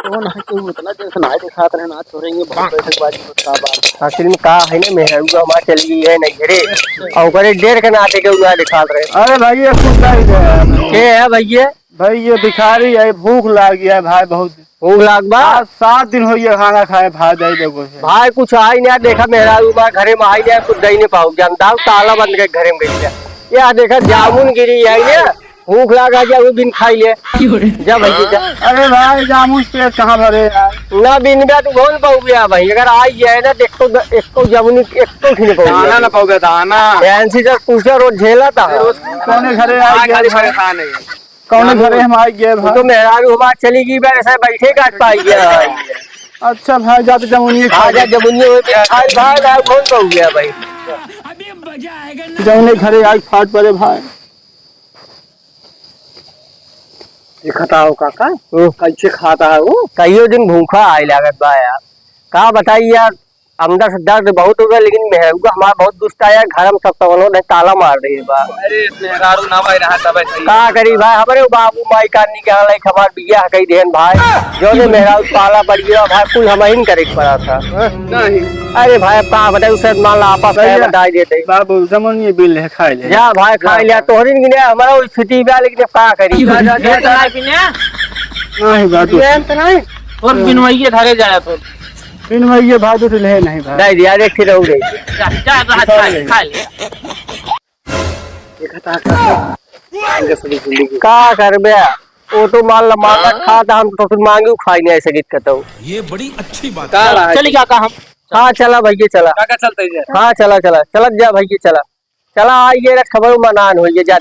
तो ना क्यों उतना जैसे ना दिखात रहे ना छोड़ेंगे बहुत बैठकबाजी होता बात। आखिर में का है ना मेहरुआ हमार चल गई है नहीं घरे और करे देर के नाते के उड़ा दिखात रहे। अरे भाई ये कुत्ता ही है। के है भैया? भाई ये भिखारी है, भूख लाग गया है भाई बहुत। भूख लाग बा? 7 दिन हो गया खाना खाए भाई दे देखो से। भाई कुछ आई नहीं देखा मेहरारू हमार घरे में आई नहीं कुछ दही नहीं पाऊ जानता हूँ ताला बंद के घरे में गई है। या देखा जामुन गिरी है ना भूख लगा जा वो बिन खाई ले जा भैया जा। अरे भाई जामुन पेट कहाँ भरे यार। ना बिन बा तू बोल पाऊ गया भाई अगर आई जाए ना देख तो एक तो जामुन एक तो खिले पाऊ दाना ना पाओगे दाना। फैंसी से पूछा रोज झेला था। कौन घरे आ गया? कौन घरे हम आ गए भाई? तो मेहरारू हमार चली गई बार ऐसा बैठे काट पाई गया भाई। अच्छा भाई जाते जामुन खा जा जमुनी भाई भाई कौन पाऊ गया भाई। जामुन घरे आज फाट पड़े भाई। दिखता हो काका कैसे खाता है वो? कईयों दिन भूखा आई लागत बा यार का बताई यार अंदर से दर्द बहुत हो गया लेकिन मेहरुआ हमारा बहुत दुष्ट आया घर में सब सवनो ने ताला मार रही है बा। अरे मेहरारू ना भाई रहा तब सही। का करी भाई हमारे बाबू माई कानी के हाल हमार बिया कई देन भाई जो ने मेहरारू ताला पड़ गया भाई कुल हम ही करे पड़ा था। नहीं अरे भाई का बताई उसे मान ला आपस में बता देते बाबू जामुन ये बिल है खा ले जा भाई खा लिया तोहरी गिने हमारा स्थिति बा लेकिन का करी नहीं बात नहीं और बिनवाइए धारे जाया तो बिन भाई ये भाई तो ले नहीं भाई नहीं यार एक रहू रे खा ले देखता का करबे वो तो मान ला मांगा खाता हम तो मांगी खाई नहीं ऐसे गीत कहता हूँ। ये बड़ी अच्छी बात है। चली क्या हम? हाँ चला भैया चला काका चलते हैं। हाँ चला चला चला जा भैया चला चला आइए खबर मनान हो जा